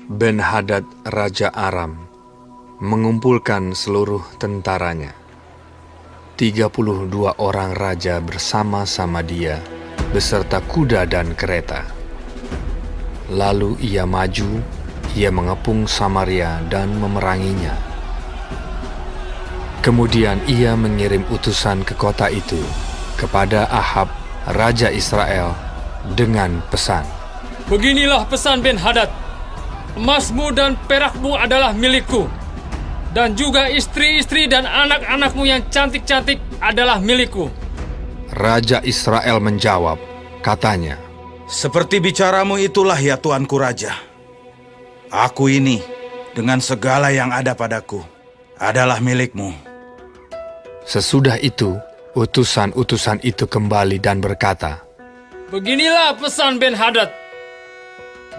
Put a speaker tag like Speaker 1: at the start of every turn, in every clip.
Speaker 1: Ben-Hadad Raja Aram mengumpulkan seluruh tentaranya. 32 orang raja bersama-sama dia, beserta kuda dan kereta. Lalu ia maju, ia mengepung Samaria dan memeranginya. Kemudian ia mengirim utusan ke kota itu kepada Ahab, Raja Israel, dengan pesan.
Speaker 2: Beginilah pesan Ben-Hadad, emasmu dan perakmu adalah milikku, dan juga istri-istri dan anak-anakmu yang cantik-cantik adalah milikku.
Speaker 1: Raja Israel menjawab, katanya,
Speaker 3: Seperti bicaramu itulah ya tuanku raja. Aku ini, dengan segala yang ada padaku, adalah milikmu.
Speaker 1: Sesudah itu, utusan-utusan itu kembali dan berkata,
Speaker 2: Beginilah pesan Ben-Hadad.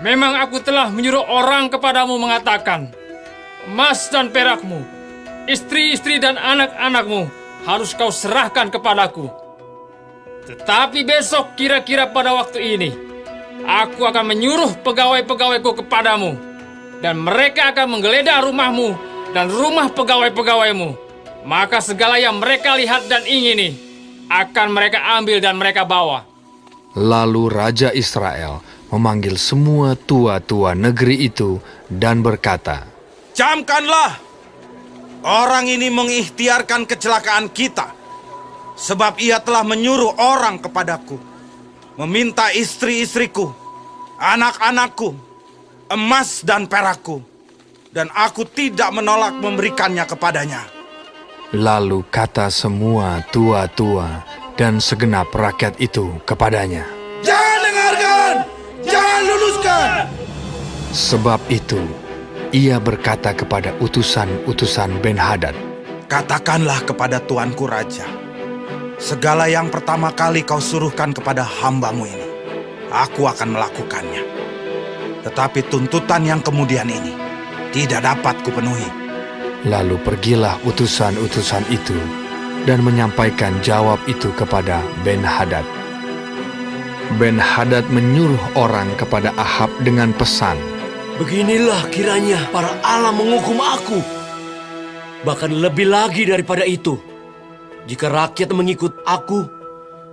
Speaker 2: Memang aku telah menyuruh orang kepadamu mengatakan, emas dan perakmu, istri-istri dan anak-anakmu harus kau serahkan kepadaku. Tetapi besok kira-kira pada waktu ini, aku akan menyuruh pegawai-pegawaiku kepadamu, dan mereka akan menggeledah rumahmu dan rumah pegawai-pegawaimu. Maka segala yang mereka lihat dan ingini, akan mereka ambil dan mereka bawa.
Speaker 1: Lalu Raja Israel memanggil semua tua-tua negeri itu dan berkata,
Speaker 3: Camkanlah! Orang ini mengikhtiarkan kecelakaan kita, sebab ia telah menyuruh orang kepadaku, meminta istri-istriku, anak-anakku, emas dan perakku, dan aku tidak menolak memberikannya kepadanya.
Speaker 1: Lalu kata semua tua-tua dan segenap rakyat itu kepadanya,
Speaker 3: Jangan dengarkan! Jangan luluskan!
Speaker 1: sebab itu ia berkata kepada utusan-utusan Ben-Hadad,
Speaker 3: Katakanlah kepada tuanku raja, segala yang pertama kali kau suruhkan kepada hambamu ini, aku akan melakukannya. Tetapi tuntutan yang kemudian ini tidak dapat kupenuhi.
Speaker 1: Lalu pergilah utusan-utusan itu dan menyampaikan jawab itu kepada Ben-Hadad. Ben-Hadad menyuruh orang kepada Ahab dengan pesan,
Speaker 4: Beginilah kiranya para Allah menghukum aku. Bahkan lebih lagi daripada itu, jika rakyat mengikut aku,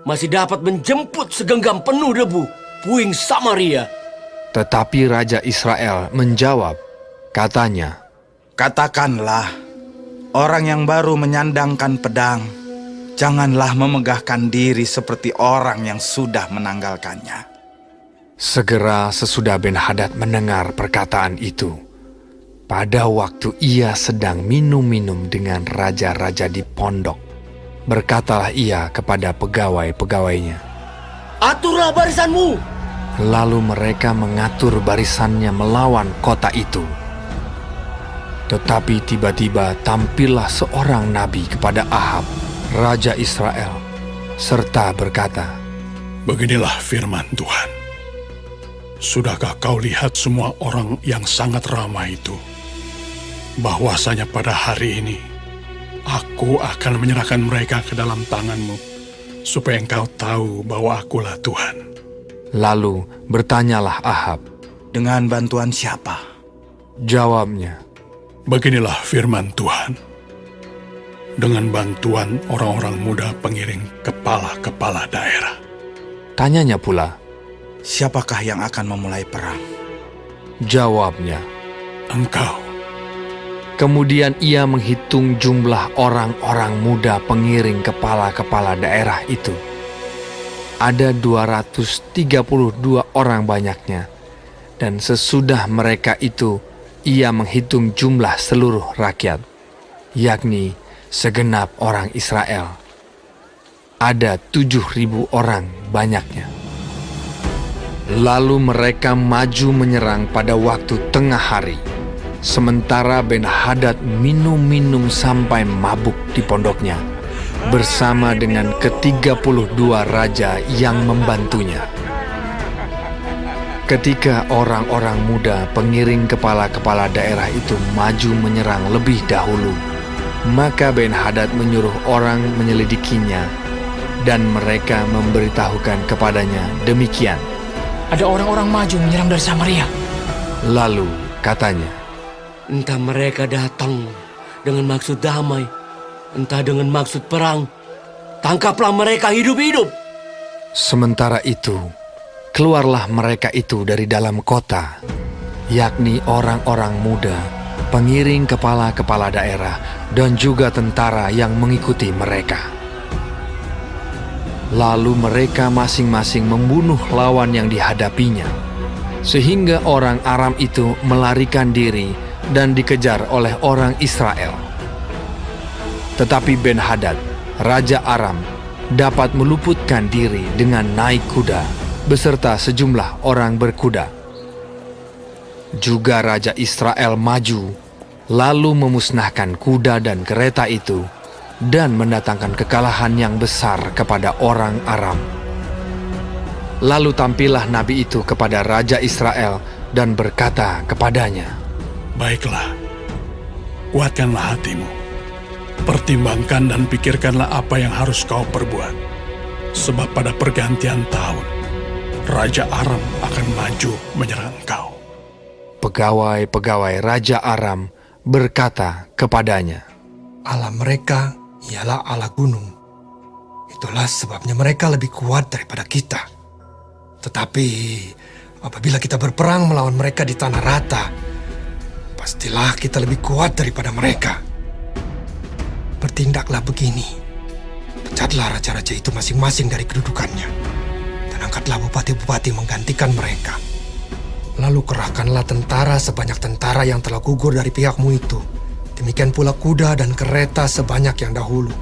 Speaker 4: masih dapat menjemput segenggam penuh debu puing Samaria.
Speaker 1: Tetapi Raja Israel menjawab, katanya,
Speaker 3: Katakanlah, orang yang baru menyandangkan pedang, janganlah memegahkan diri seperti orang yang sudah menanggalkannya.
Speaker 1: Segera sesudah Ben-Hadad mendengar perkataan itu, pada waktu ia sedang minum-minum dengan raja-raja di pondok, berkatalah ia kepada pegawai-pegawainya.
Speaker 4: Aturlah barisanmu.
Speaker 1: Lalu mereka mengatur barisannya melawan kota itu. Tetapi tiba-tiba tampillah seorang nabi kepada Ahab, Raja Israel, serta berkata,
Speaker 5: Beginilah firman Tuhan. Sudahkah kau lihat semua orang yang sangat ramai itu? Bahwasanya pada hari ini, aku akan menyerahkan mereka ke dalam tanganmu, supaya engkau tahu bahwa akulah Tuhan.
Speaker 1: Lalu bertanyalah Ahab.
Speaker 3: Dengan bantuan siapa?
Speaker 1: Jawabnya,
Speaker 5: Beginilah firman Tuhan. Dengan bantuan orang-orang muda pengiring kepala-kepala daerah.
Speaker 1: tanyanya pula.
Speaker 3: Siapakah yang akan memulai perang?
Speaker 1: Jawabnya,
Speaker 5: Engkau.
Speaker 1: kemudian ia menghitung jumlah orang-orang muda pengiring kepala-kepala daerah itu. Ada 232 orang banyaknya, dan sesudah mereka itu, ia menghitung jumlah seluruh rakyat, yakni segenap orang Israel. Ada 7.000 orang banyaknya. Lalu mereka maju menyerang pada waktu tengah hari, sementara Ben-Hadad minum-minum sampai mabuk di pondoknya, bersama dengan ke-32 raja yang membantunya. Ketika orang-orang muda pengiring kepala-kepala daerah itu maju menyerang lebih dahulu, maka Ben-Hadad menyuruh orang menyelidikinya, dan mereka memberitahukan kepadanya demikian.
Speaker 2: Ada orang-orang maju menyerang dari Samaria.
Speaker 1: Lalu katanya.
Speaker 4: Entah mereka datang dengan maksud damai, entah dengan maksud perang. Tangkaplah mereka hidup-hidup.
Speaker 1: Sementara itu, keluarlah mereka itu dari dalam kota, yakni orang-orang muda, pengiring kepala-kepala daerah, dan juga tentara yang mengikuti mereka. Lalu mereka masing-masing membunuh lawan yang dihadapinya, sehingga orang Aram itu melarikan diri dan dikejar oleh orang Israel. Tetapi Ben-Hadad, Raja Aram, dapat meluputkan diri dengan naik kuda beserta sejumlah orang berkuda. Juga Raja Israel maju, lalu memusnahkan kuda dan kereta itu, dan mendatangkan kekalahan yang besar kepada orang Aram. Lalu tampillah nabi itu kepada Raja Israel dan berkata kepadanya,
Speaker 5: Baiklah, kuatkanlah hatimu. Pertimbangkan dan pikirkanlah apa yang harus kau perbuat. Sebab pada pergantian tahun, Raja Aram akan maju menyerang kau.
Speaker 1: Pegawai-pegawai Raja Aram berkata kepadanya,
Speaker 6: Allah mereka ialah Allah gunung. Itulah sebabnya mereka lebih kuat daripada kita. Tetapi apabila kita berperang melawan mereka di tanah rata, pastilah kita lebih kuat daripada mereka. Bertindaklah begini. Pecatlah raja-raja itu masing-masing dari kedudukannya, dan angkatlah bupati-bupati menggantikan mereka. Lalu kerahkanlah tentara sebanyak tentara yang telah gugur dari pihakmu itu. Demikian pula kuda dan kereta sebanyak yang dahulu.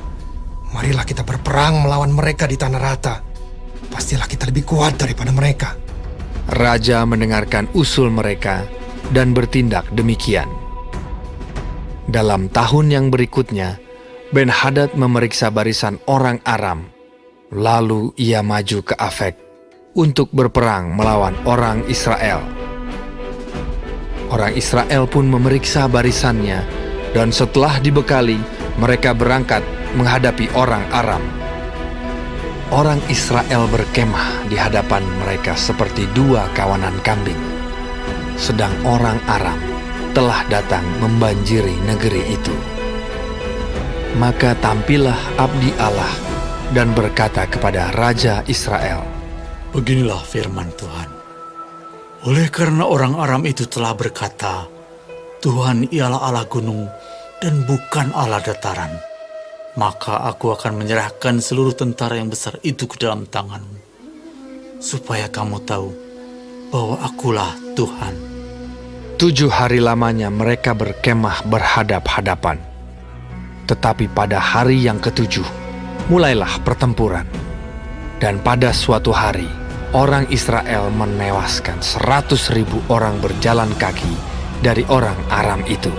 Speaker 6: Marilah kita berperang melawan mereka di tanah rata. Pastilah kita lebih kuat daripada mereka.
Speaker 1: Raja mendengarkan usul mereka dan bertindak demikian. Dalam tahun yang berikutnya, Ben-Hadad memeriksa barisan orang Aram. Lalu ia maju ke Afek untuk berperang melawan orang Israel. Orang Israel pun memeriksa barisannya, dan setelah dibekali, mereka berangkat menghadapi orang Aram. Orang Israel berkemah di hadapan mereka seperti dua kawanan kambing, sedang orang Aram telah datang membanjiri negeri itu. Maka tampillah abdi Allah dan berkata kepada Raja Israel,
Speaker 7: Beginilah firman Tuhan. Oleh karena orang Aram itu telah berkata, Tuhan ialah Allah gunung dan bukan Allah dataran, maka aku akan menyerahkan seluruh tentara yang besar itu ke dalam tanganmu, supaya kamu tahu bahwa akulah Tuhan.
Speaker 1: 7 hari lamanya mereka berkemah berhadap-hadapan. Tetapi pada hari yang ke-7, mulailah pertempuran. Dan pada suatu hari, orang Israel menewaskan 100.000 orang berjalan kaki dari orang Aram itu.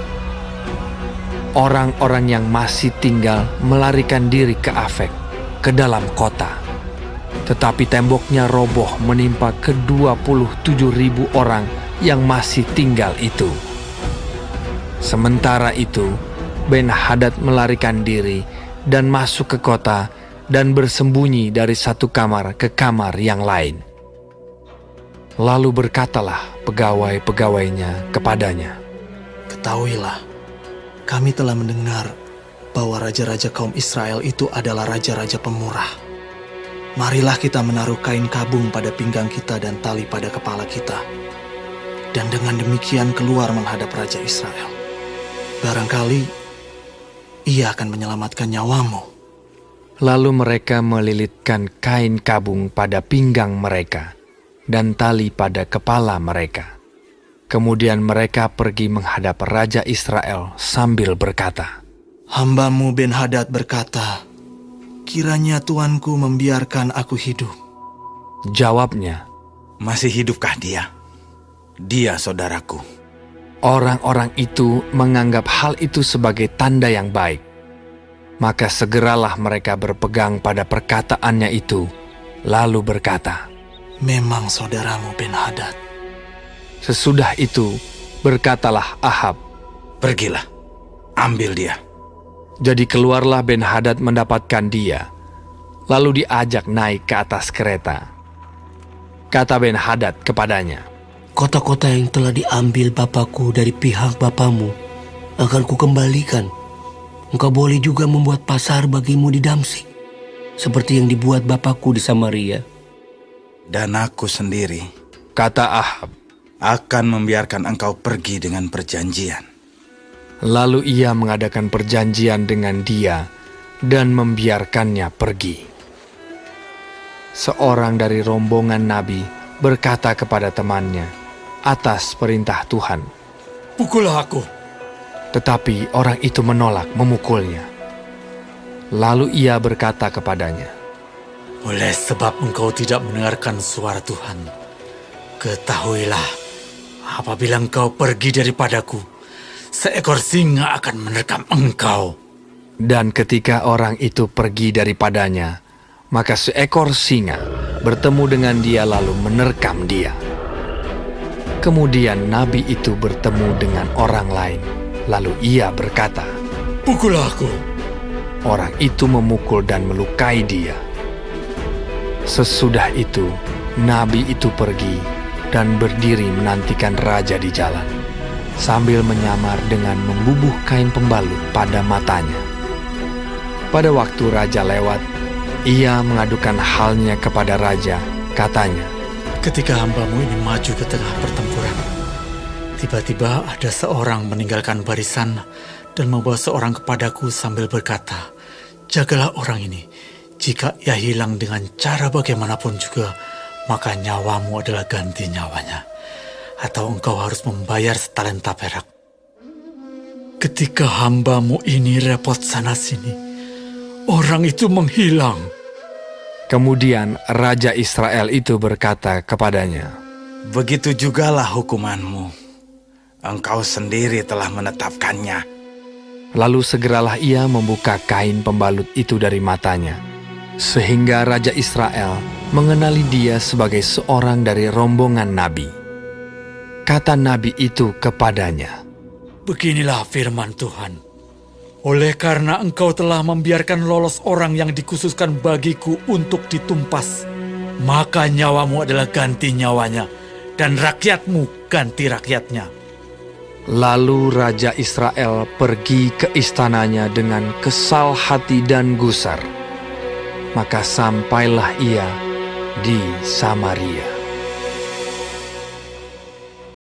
Speaker 1: Orang-orang yang masih tinggal melarikan diri ke Afek, ke dalam kota. Tetapi temboknya roboh menimpa ke-27.000 orang yang masih tinggal itu. Sementara itu, Ben-Hadad melarikan diri dan masuk ke kota dan bersembunyi dari satu kamar ke kamar yang lain. Lalu berkatalah pegawai-pegawainya kepadanya,
Speaker 8: Ketahuilah, kami telah mendengar bahwa raja-raja kaum Israel itu adalah raja-raja pemurah. Marilah kita menaruh kain kabung pada pinggang kita dan tali pada kepala kita, dan dengan demikian keluar menghadap Raja Israel. Barangkali ia akan menyelamatkan nyawamu.
Speaker 1: Lalu mereka melilitkan kain kabung pada pinggang mereka dan tali pada kepala mereka. Kemudian mereka pergi menghadap Raja Israel sambil berkata,
Speaker 8: Hambamu Ben-Hadad berkata, kiranya tuanku membiarkan aku hidup.
Speaker 1: Jawabnya,
Speaker 3: Masih hidupkah dia? Dia saudaraku.
Speaker 1: orang-orang itu menganggap hal itu sebagai tanda yang baik. Maka segeralah mereka berpegang pada perkataannya itu, lalu berkata,
Speaker 8: Memang saudaramu Ben-Hadad.
Speaker 1: Sesudah itu, berkatalah Ahab,
Speaker 3: Pergilah, ambil dia.
Speaker 1: Jadi keluarlah Ben-Hadad mendapatkan dia, lalu diajak naik ke atas kereta. Kata Ben-Hadad kepadanya,
Speaker 4: kota-kota yang telah diambil bapakku dari pihak bapamu akan kukembalikan. Engkau boleh juga membuat pasar bagimu di Damsik, seperti yang dibuat bapakku di Samaria.
Speaker 3: Dan aku sendiri,
Speaker 1: kata Ahab.
Speaker 3: akan membiarkan engkau pergi dengan perjanjian.
Speaker 1: Lalu ia mengadakan perjanjian dengan dia dan membiarkannya pergi. Seorang dari rombongan nabi berkata kepada temannya atas perintah Tuhan.
Speaker 7: Pukullah aku.
Speaker 1: Tetapi orang itu menolak memukulnya. Lalu ia berkata kepadanya,
Speaker 7: Oleh sebab engkau tidak mendengarkan suara Tuhan, ketahuilah, apabila engkau pergi daripadaku, seekor singa akan menerkam engkau.
Speaker 1: Dan ketika orang itu pergi daripadanya, maka seekor singa bertemu dengan dia lalu menerkam dia. Kemudian nabi itu bertemu dengan orang lain, lalu ia berkata,
Speaker 7: Pukullah aku.
Speaker 1: orang itu memukul dan melukai dia. Sesudah itu, nabi itu pergi dan berdiri menantikan raja di jalan, sambil menyamar dengan membubuh kain pembalut pada matanya. Pada waktu raja lewat, ia mengadukan halnya kepada raja, katanya,
Speaker 7: Ketika hambamu ini maju ke tengah pertempuran, tiba-tiba ada seorang meninggalkan barisan dan membawa seorang kepadaku sambil berkata, Jagalah orang ini, jika ia hilang dengan cara bagaimanapun juga, maka nyawamu adalah ganti nyawanya, atau engkau harus membayar setalenta perak. Ketika hambamu ini repot sana-sini, orang itu menghilang.
Speaker 1: Kemudian Raja Israel itu berkata kepadanya,
Speaker 3: Begitu jugalah hukumanmu. Engkau sendiri telah menetapkannya.
Speaker 1: Lalu segeralah ia membuka kain pembalut itu dari matanya, sehingga Raja Israel mengenali dia sebagai seorang dari rombongan nabi. Kata nabi itu kepadanya,
Speaker 7: Beginilah firman Tuhan. Oleh karena engkau telah membiarkan lolos orang yang dikhususkan bagiku untuk ditumpas, maka nyawamu adalah ganti nyawanya, dan rakyatmu ganti rakyatnya.
Speaker 1: Lalu Raja Israel pergi ke istananya dengan kesal hati dan gusar. Maka sampailah ia di Samaria.